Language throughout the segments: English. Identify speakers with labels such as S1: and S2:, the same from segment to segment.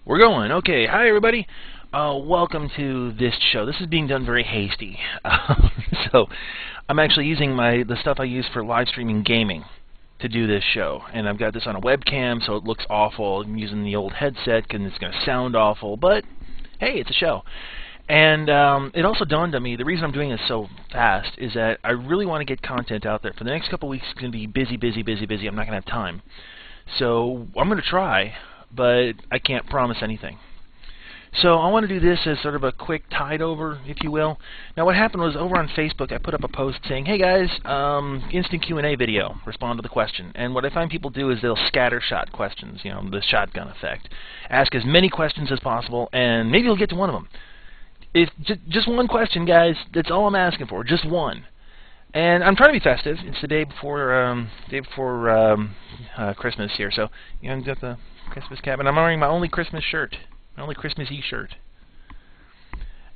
S1: We're going. Okay, hi everybody. Welcome to this show. This is being done very hasty. So I'm actually using the stuff I use for live streaming gaming to do this show. And I've got this on a webcam, so it looks awful. I'm using the old headset, and it's going to sound awful. But, hey, it's a show. And it also dawned on me, the reason I'm doing this so fast is that I really want to get content out there. For the next couple of weeks, it's going to be busy, busy, busy, busy. I'm not going to have time. So I'm going to try, but I can't promise anything. So I want to do this as sort of a quick tide over, if you will. Now what happened was over on Facebook I put up a post saying, hey guys, instant Q&A video, respond to the question. And what I find people do is they'll scattershot questions, you know, the shotgun effect. Ask as many questions as possible and maybe you'll get to one of them. If just one question, guys, that's all I'm asking for, just one. And I'm trying to be festive. It's the day before Christmas here, so you know, I've got the Christmas cap, and I'm wearing my only Christmas shirt, my only Christmas-y shirt.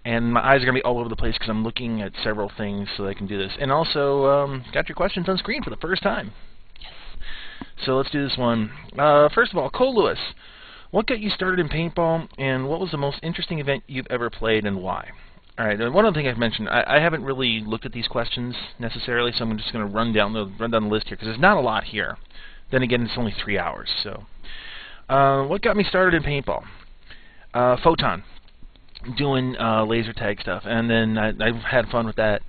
S1: And my eyes are going to be all over the place because I'm looking at several things so I can do this. And also, got your questions on screen for the first time. Yes. So let's do this one. First of all, Cole Lewis, what got you started in paintball, and what was the most interesting event you've ever played, and why? All right, one other thing I've mentioned, I haven't really looked at these questions necessarily, so I'm just going to run down the list here because there's not a lot here. Then again, it's only 3 hours. So, what got me started in paintball? Photon, doing laser tag stuff, and then I've had fun with that.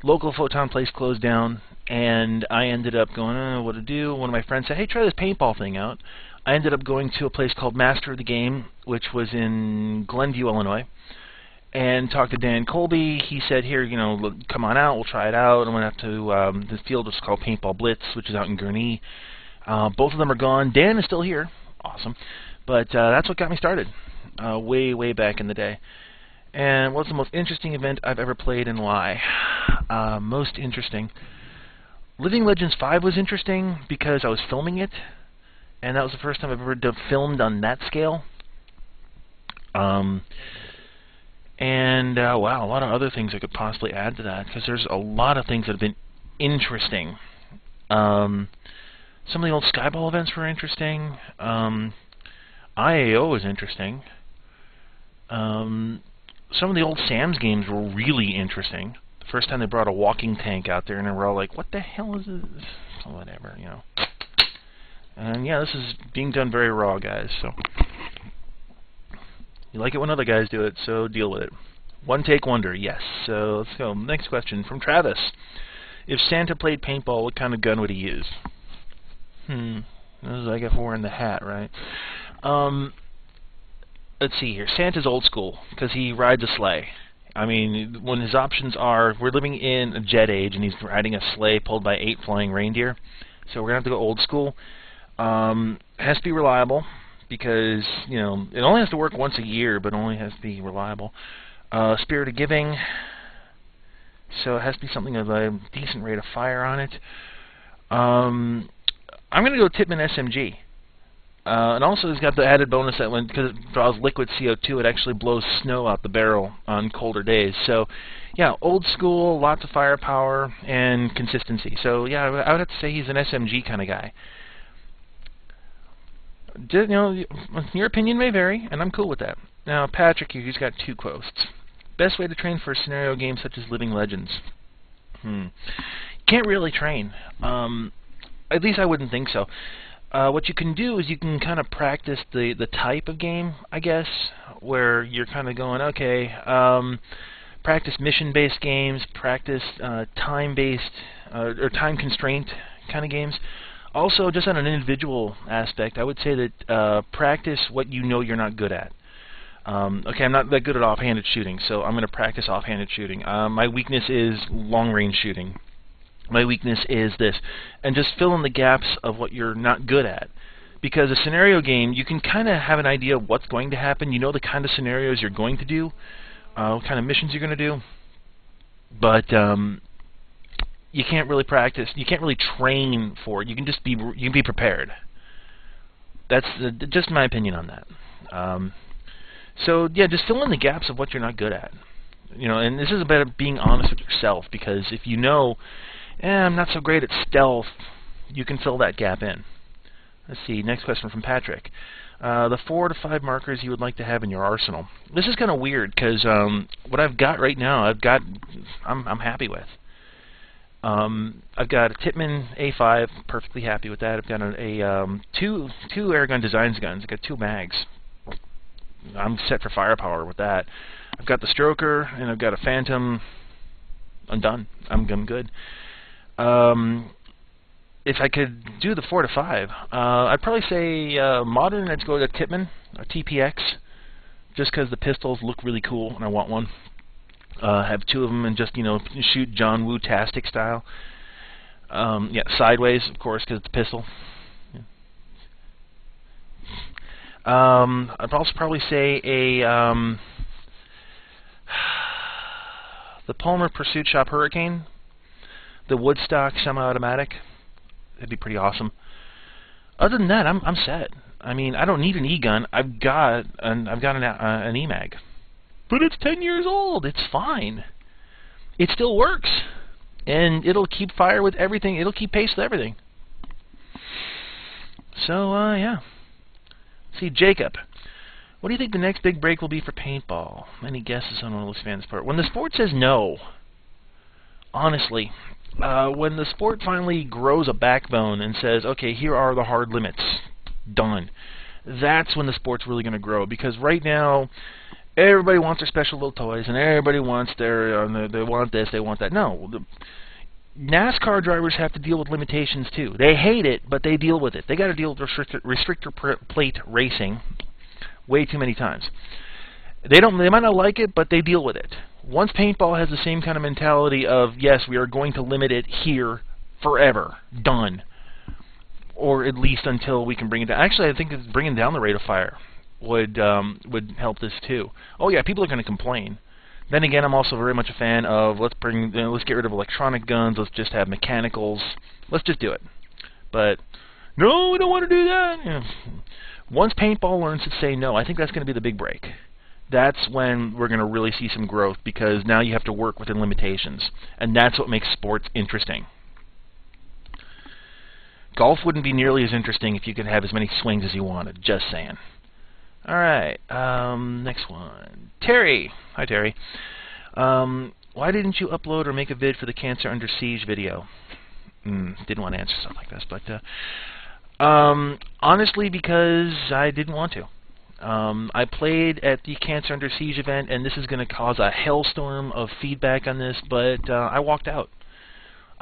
S1: Local Photon place closed down, and I ended up going, I don't know what to do. One of my friends said, hey, try this paintball thing out. I ended up going to a place called Master of the Game, which was in Glenview, Illinois, and talked to Dan Colby. He said, here, you know, come on out, we'll try it out. I went out to the field, which is called Paintball Blitz, which is out in Gurnee. Both of them are gone. Dan is still here. Awesome. But that's what got me started way, way back in the day. And what's the most interesting event I've ever played and why? Most interesting. Living Legends 5 was interesting because I was filming it, and that was the first time I've ever filmed on that scale. And, wow, a lot of other things I could possibly add to that, because there's a lot of things that have been interesting. Some of the old Skyball events were interesting. IAO was interesting. Some of the old Sam's games were really interesting. The first time they brought a walking tank out there, and we're all like, what the hell is this? Whatever, you know. And, yeah, this is being done very raw, guys, so... You like it when other guys do it, so deal with it. One take wonder, yes. So let's go. Next question from Travis. If Santa played paintball, what kind of gun would he use? This is like if we're in the hat, right? Let's see here. Santa's old school because he rides a sleigh. I mean, when his options are, we're living in a jet age, and he's riding a sleigh pulled by 8 flying reindeer. So we're gonna have to go old school. It has to be reliable, because, you know, it only has to work once a year, but only has to be reliable. Spirit of Giving, so it has to be something with a decent rate of fire on it. I'm going to go Tippmann SMG. And also it's got the added bonus that because it draws liquid CO2, it actually blows snow out the barrel on colder days. So, yeah, old school, lots of firepower, and consistency. So, yeah, I would have to say he's an SMG kind of guy. You know, your opinion may vary, and I'm cool with that. Now, Patrick here, he's got 2 quotes. Best way to train for a scenario game such as Living Legends. Can't really train. At least I wouldn't think so. What you can do is you can kind of practice the type of game, I guess, where you're kind of going, okay, practice mission-based games, practice time-based or time-constraint kind of games. Also, just on an individual aspect, I would say that practice what you know you're not good at. Okay, I'm not that good at offhanded shooting, so I'm going to practice offhanded shooting. My weakness is long-range shooting. My weakness is this. And just fill in the gaps of what you're not good at. Because a scenario game, you can kind of have an idea of what's going to happen. You know the kind of scenarios you're going to do, what kind of missions you're going to do. But you can't really practice. You can't really train for it. You can just be prepared. That's just my opinion on that. So yeah, just fill in the gaps of what you're not good at. You know, and this is about being honest with yourself, because if you know, I'm not so great at stealth, you can fill that gap in. Let's see, next question from Patrick. The 4 to 5 markers you would like to have in your arsenal. This is kind of weird because what I've got right now, I'm happy with. I've got a Tippmann A5, perfectly happy with that. I've got two Airgun Designs guns. I've got 2 mags. I'm set for firepower with that. I've got the Stroker and I've got a Phantom. I'm done. I'm good. If I could do the 4 to 5, I'd probably say modern. I'd go to Tippmann, a TPX, just because the pistols look really cool and I want one. Have 2 of them and just shoot John Woo-tastic style. Yeah, sideways, of course, because it's a pistol. Yeah. I'd also probably say the Palmer Pursuit Shop Hurricane, the Woodstock semi-automatic. That'd be pretty awesome. Other than that, I'm set. I mean, I don't need an E-gun. I've got an E-mag, but it's 10 years old. It's fine. It still works, and it'll keep fire with everything. It'll keep pace with everything. So yeah. See, Jacob, what do you think the next big break will be for paintball? Any guesses on all those fans' part? When the sport says no, honestly. When the sport finally grows a backbone and says, okay, here are the hard limits, done, that's when the sport's really going to grow. Because right now, everybody wants their special little toys, and everybody wants their, they want this, they want that. No, NASCAR drivers have to deal with limitations too. They hate it, but they deal with it. They got to deal with restrictor plate racing way too many times. They might not like it, but they deal with it. Once paintball has the same kind of mentality of, yes, we are going to limit it here forever, done, or at least until we can bring it down. Actually, I think bringing down the rate of fire would help this too. Oh yeah, people are going to complain. Then again, I'm also very much a fan of let's get rid of electronic guns. Let's just have mechanicals. Let's just do it. But no, we don't want to do that. Once paintball learns to say no, I think that's going to be the big break. That's when we're going to really see some growth, because now you have to work within limitations, and that's what makes sports interesting. Golf wouldn't be nearly as interesting if you could have as many swings as you wanted. Just saying. All right, next one. Terry. Hi, Terry. Why didn't you upload or make a vid for the Cancer Under Siege video? Didn't want to answer stuff like this, but honestly, because I didn't want to. I played at the Cancer Under Siege event, and this is going to cause a hailstorm of feedback on this, but I walked out.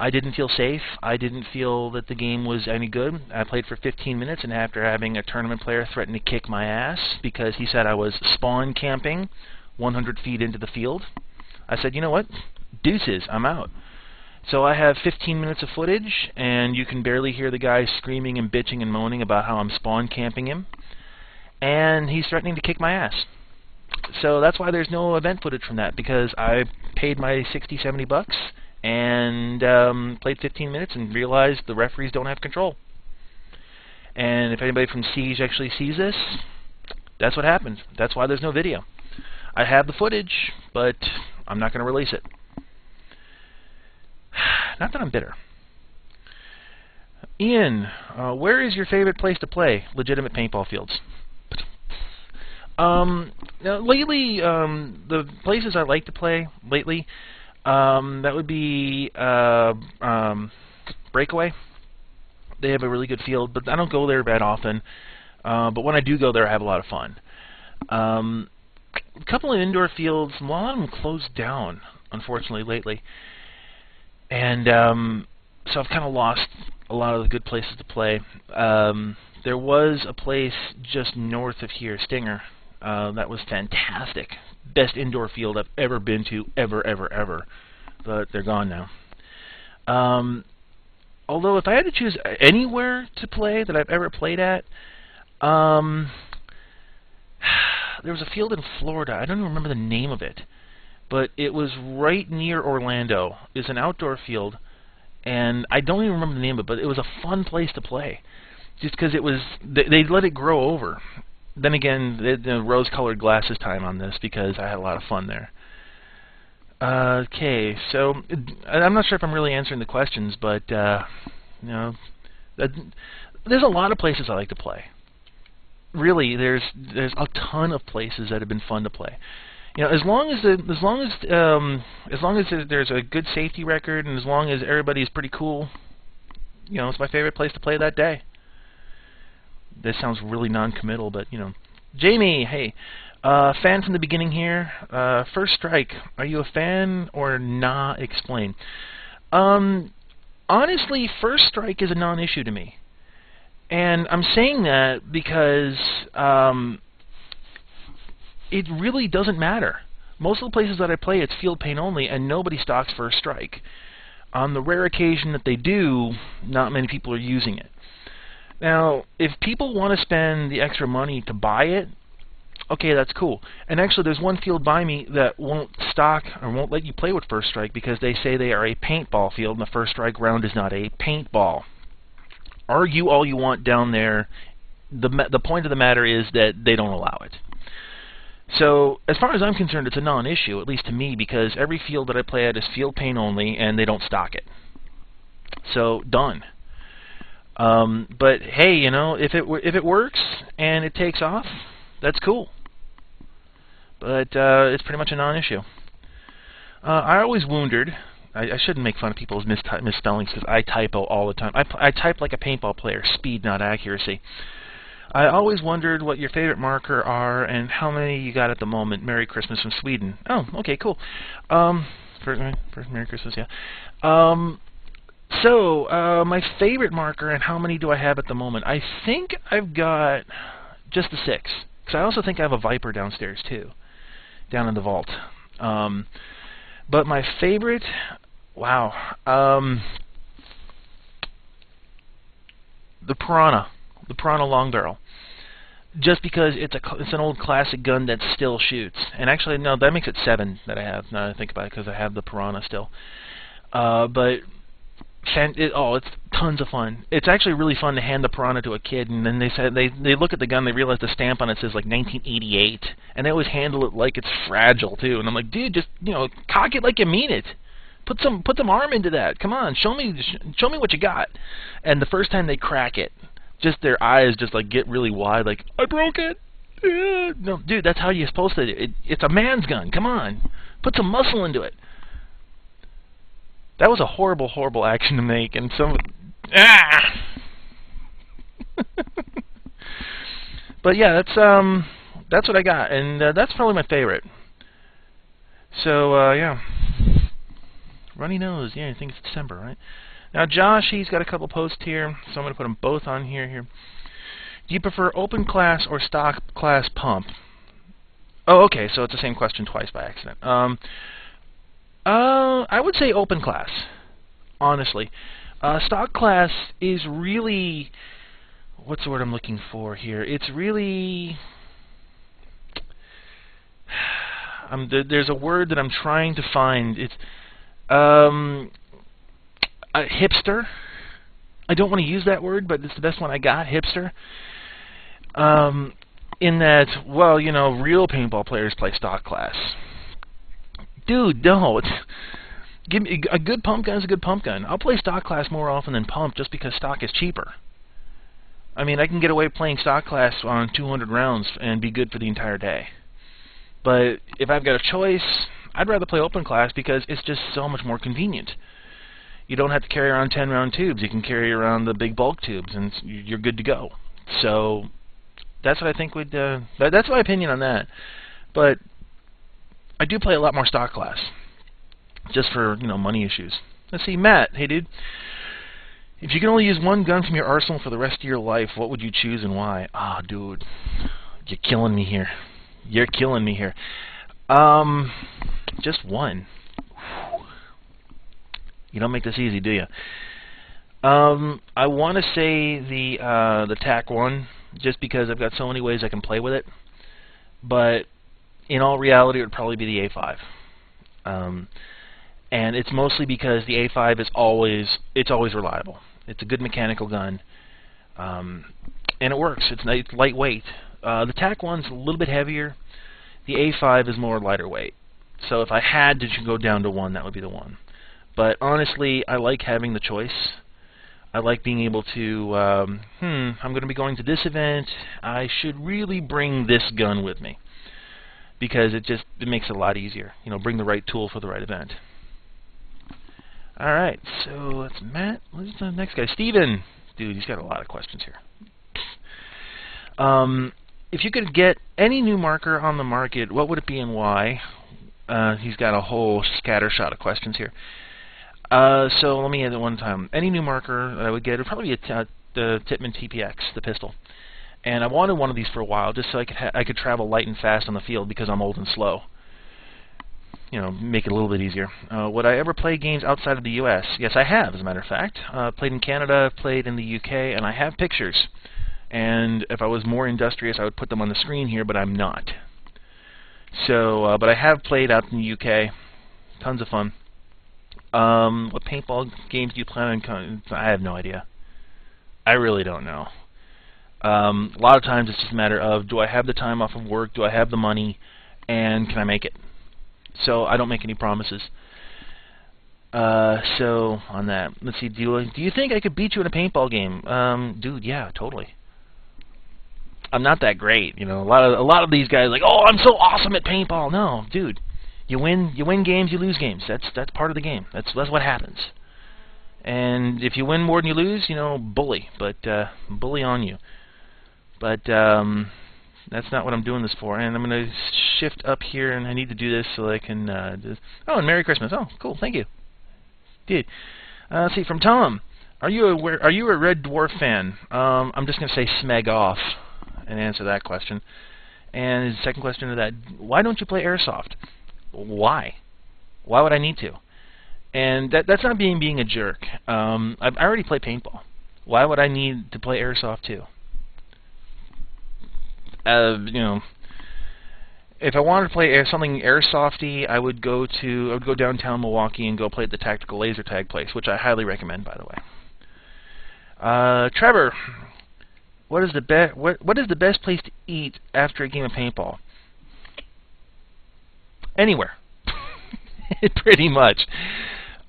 S1: I didn't feel safe. I didn't feel that the game was any good. I played for 15 minutes, and after having a tournament player threaten to kick my ass because he said I was spawn camping 100 feet into the field, I said, you know what? Deuces, I'm out. So I have 15 minutes of footage, and you can barely hear the guy screaming and bitching and moaning about how I'm spawn camping him. And he's threatening to kick my ass. So that's why there's no event footage from that, because I paid my 60, 70 bucks and played 15 minutes and realized the referees don't have control. And if anybody from Siege actually sees this, that's what happened. That's why there's no video. I have the footage, but I'm not going to release it. Not that I'm bitter. Ian, where is your favorite place to play legitimate paintball fields? Now, lately, the places I like to play lately, that would be Breakaway. They have a really good field, but I don't go there that often. But when I do go there, I have a lot of fun. A couple of indoor fields, a lot of them closed down, unfortunately, lately. And so I've kind of lost a lot of the good places to play. There was a place just north of here, Stinger. That was fantastic. Best indoor field I've ever been to, ever. But they're gone now. Although if I had to choose anywhere to play that I've ever played at, there was a field in Florida. I don't even remember the name of it, but it was right near Orlando. It's an outdoor field, and I don't even remember the name of it, but it was a fun place to play, just because it was they let it grow over. Then again, the rose-colored glasses time on this, because I had a lot of fun there. Okay, so I'm not sure if I'm really answering the questions, but you know, there's a lot of places I like to play. really, there's a ton of places that have been fun to play. You know, as long as there's a good safety record, and as long as everybody's pretty cool, you know, it's my favorite place to play that day. This sounds really non-committal, but you know, Jamie, hey, fan from the beginning here. First Strike, are you a fan or nah? Explain. Honestly, First Strike is a non-issue to me. And I'm saying that because it really doesn't matter. Most of the places that I play, it's field paint only, and nobody stocks First Strike. On the rare occasion that they do, not many people are using it. Now, if people want to spend the extra money to buy it, okay, that's cool. And actually, there's one field by me that won't stock or won't let you play with First Strike because they say they are a paintball field, and the First Strike round is not a paintball. Argue all you want down there. The point of the matter is that they don't allow it. So, as far as I'm concerned, it's a non-issue, at least to me, because every field that I play at is field paint only, and they don't stock it. So, done. But hey, you know, if it works and it takes off, that's cool. But it's pretty much a non-issue. I always wondered. I shouldn't make fun of people's misspellings because I typo all the time. I type like a paintball player, speed, not accuracy. I always wondered what your favorite marker are and how many you got at the moment. Merry Christmas from Sweden. Oh, okay, cool. First Merry Christmas, yeah. So, my favorite marker and how many do I have at the moment? I think I've got just the 6. Because I also think I have a Viper downstairs, too. Down in the vault. But my favorite... Wow. The Piranha. The Piranha Long Barrel. Just because it's an old classic gun that still shoots. And actually, no, that makes it 7 that I have, now that I think about it, because I have the Piranha still. But... it's tons of fun. It's actually really fun to hand the Piranha to a kid, and then they look at the gun, they realize the stamp on it says like 1988, and they always handle it like it's fragile too. And I'm like, dude, just cock it like you mean it. Put some arm into that. Come on, show me what you got. And the first time they crack it, just their eyes just like get really wide, like I broke it. No, dude, that's how you're supposed to do it. It's a man's gun. Come on, put some muscle into it. That was a horrible, horrible action to make, and But yeah, that's what I got, and that's probably my favorite. So yeah, runny nose. Yeah, I think it's December, right? Now Josh, he's got a couple posts here, so I'm going to put them both on here. Do you prefer open class or stock class pump? Oh, okay, so it's the same question twice by accident. I would say open class, honestly. Stock class is really, what's the word I'm looking for here? It's really, there's a word that I'm trying to find. It's a hipster. I don't want to use that word, but it's the best one I got, hipster. In that, well, you know, real paintball players play stock class. Dude, no. Give me a good pump gun is a good pump gun. I'll play stock class more often than pump just because stock is cheaper. I mean, I can get away playing stock class on 200 rounds and be good for the entire day. But if I've got a choice, I'd rather play open class because it's just so much more convenient. You don't have to carry around 10-round tubes. You can carry around the big bulk tubes, and you're good to go. So that's what I think would. That's my opinion on that. But I do play a lot more stock class, just for, you know, money issues. Let's see, Matt. Hey, dude. If you can only use one gun from your arsenal for the rest of your life, what would you choose and why? Ah, dude, you're killing me here. You're killing me here. Just one. You don't make this easy, do you? I want to say the TAC-1, just because I've got so many ways I can play with it. But in all reality, it would probably be the A5. And it's mostly because the A5 is always reliable. It's a good mechanical gun, and it works. It's lightweight. The TAC-1's a little bit heavier. The A5 is more lighter weight. So if I had to go down to one, that would be the one. But honestly, I like having the choice. I like being able to, I'm going to be going to this event. I should really bring this gun with me, because it makes it a lot easier. You know, bring the right tool for the right event. All right, so that's Matt. What's the next guy? Steven. Dude, he's got a lot of questions here. If you could get any new marker on the market, what would it be and why? He's got a whole scattershot of questions here. So let me add it one time. Any new marker that I would get would probably be the Tippmann TPX, the pistol. And I wanted one of these for a while, just so I could travel light and fast on the field, because I'm old and slow. You know, make it a little bit easier. Would I ever play games outside of the U.S.? Yes, I have, as a matter of fact. Played in Canada, played in the U.K., and I have pictures. And if I was more industrious, I would put them on the screen here, but I'm not. So, but I have played out in the UK. Tons of fun. What paintball games do you plan on? I have no idea. I really don't know. A lot of times it's just a matter of, do I have the time off of work? Do I have the money? And can I make it? So I don't make any promises. So on that, let's see. Do you think I could beat you in a paintball game? Dude, yeah, totally. I'm not that great, you know. A lot of these guys are like, oh, I'm so awesome at paintball. No, dude, you win games, you lose games. That's part of the game. That's what happens. And if you win more than you lose, you know, bully, but bully on you. But that's not what I'm doing this for. And I'm going to shift up here, and I need to do this so I can. Oh, and Merry Christmas. Oh, cool. Thank you. Dude, let's see, from Tom. Are you a Red Dwarf fan? I'm just going to say smeg off and answer that question. And the second question to that, why don't you play Airsoft? Why? Why would I need to? And that's not being a jerk. I already play paintball. Why would I need to play Airsoft too? You know, if I wanted to play something Airsofty, I would go downtown Milwaukee and go play at the Tactical Laser Tag place, which I highly recommend, by the way. Trevor, what is the best place to eat after a game of paintball? Anywhere. Pretty much.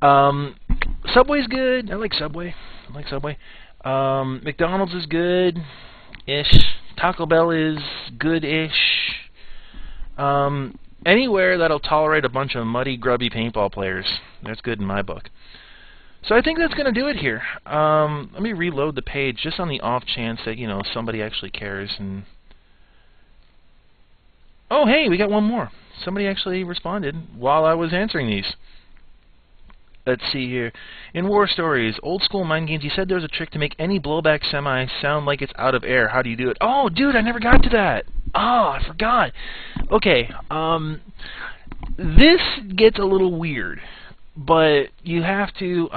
S1: Subway's good. I like Subway. McDonald's is good-ish. Taco Bell is good-ish. Anywhere that'll tolerate a bunch of muddy, grubby paintball players, that's good in my book. So I think that's going to do it here. Let me reload the page just on the off chance that, you know, somebody actually cares. And oh, hey, we got one more. Somebody actually responded while I was answering these. Let's see here. In War Stories, old school mind games, you said there was a trick to make any blowback semi sound like it's out of air. How do you do it? Oh, dude, I never got to that. Oh, I forgot. Okay, this gets a little weird, but you have to,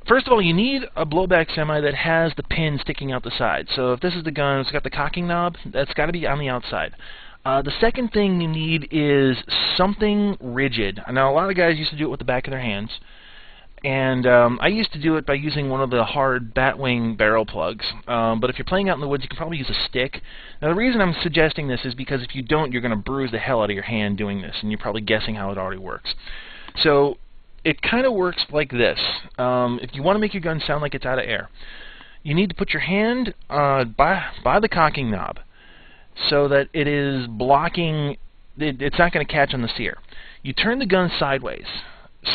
S1: first of all, you need a blowback semi that has the pin sticking out the side. So if this is the gun, it's got the cocking knob, that's got to be on the outside. The second thing you need is something rigid. Now, a lot of guys used to do it with the back of their hands, and I used to do it by using one of the hard batwing barrel plugs. But if you're playing out in the woods, you can probably use a stick. Now, the reason I'm suggesting this is because if you don't, you're going to bruise the hell out of your hand doing this, and you're probably guessing how it already works. So it kind of works like this. If you want to make your gun sound like it's out of air, you need to put your hand by the cocking knob, so that it is blocking, it's not going to catch on the sear. You turn the gun sideways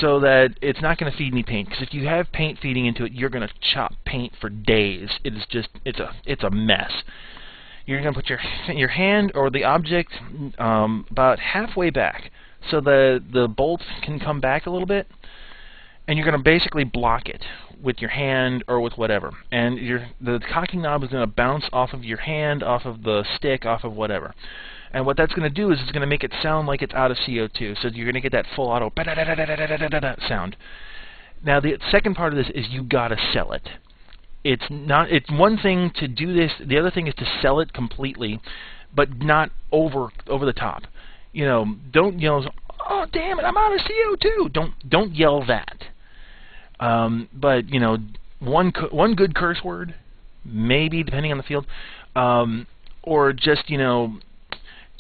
S1: so that it's not going to feed any paint, because if you have paint feeding into it, you're going to chop paint for days. It is just, it's a mess. You're going to put your hand or the object about halfway back so the bolt can come back a little bit, and you're going to basically block it with your hand or with whatever. And the cocking knob is going to bounce off of your hand, off of the stick, off of whatever. And what that's going to do is it's going to make it sound like it's out of CO2. So you're going to get that full auto sound. Now the second part of this is you got to sell it. It's one thing to do this. The other thing is to sell it completely, but not over the top. You know, don't yell, "Oh damn it, I'm out of CO2." Don't yell that. But you know, one good curse word, maybe, depending on the field, or just, you know,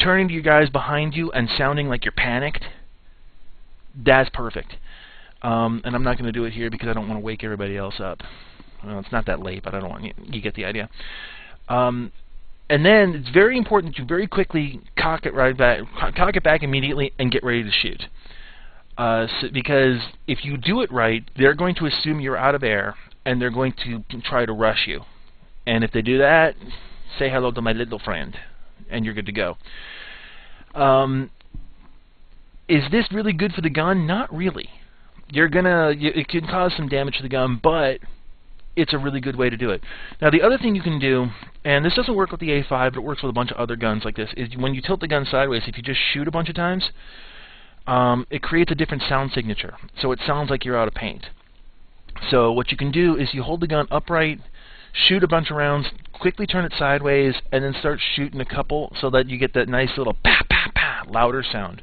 S1: turning to your guys behind you and sounding like you're panicked. That's perfect. And I'm not going to do it here because I don't want to wake everybody else up. Well, it's not that late, but I don't want you get the idea. And then it's very important that you very quickly cock it back immediately and get ready to shoot. Because if you do it right, they're going to assume you're out of air, and they're going to try to rush you. And if they do that, say hello to my little friend, and you're good to go. Is this really good for the gun? Not really. It can cause some damage to the gun, but it's a really good way to do it. Now, the other thing you can do, and this doesn't work with the A5, but it works with a bunch of other guns like this, is when you tilt the gun sideways, if you just shoot a bunch of times, it creates a different sound signature. So it sounds like you're out of paint. So what you can do is you hold the gun upright, shoot a bunch of rounds, quickly turn it sideways, and then start shooting a couple so that you get that nice little pa pa pa louder sound.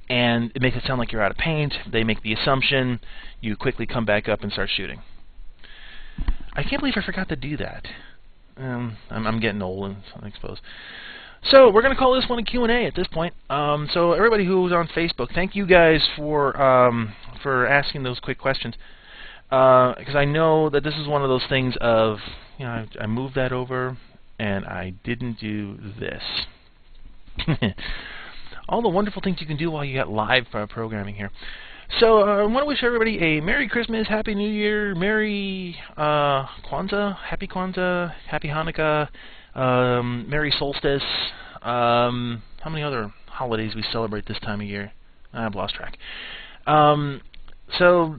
S1: And it makes it sound like you're out of paint. They make the assumption. You quickly come back up and start shooting. I can't believe I forgot to do that. I'm getting old, I suppose. So we're going to call this one a Q&A at this point. So everybody who's on Facebook, thank you guys for asking those quick questions. Because I know that this is one of those things of, you know, I moved that over and I didn't do this. All the wonderful things you can do while you got live programming here. So I want to wish everybody a Merry Christmas, Happy New Year, Merry Kwanzaa, Happy Hanukkah, Merry Solstice. How many other holidays we celebrate this time of year? I've lost track. So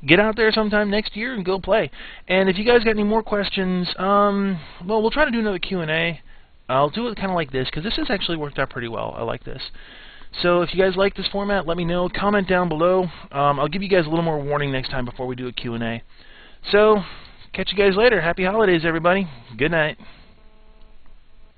S1: get out there sometime next year and go play. And if you guys got any more questions, well, we'll try to do another Q&A. I'll do it kind of like this, because this has actually worked out pretty well. I like this. So if you guys like this format, let me know. Comment down below. I'll give you guys a little more warning next time before we do a Q&A. So, catch you guys later. Happy holidays, everybody. Good night.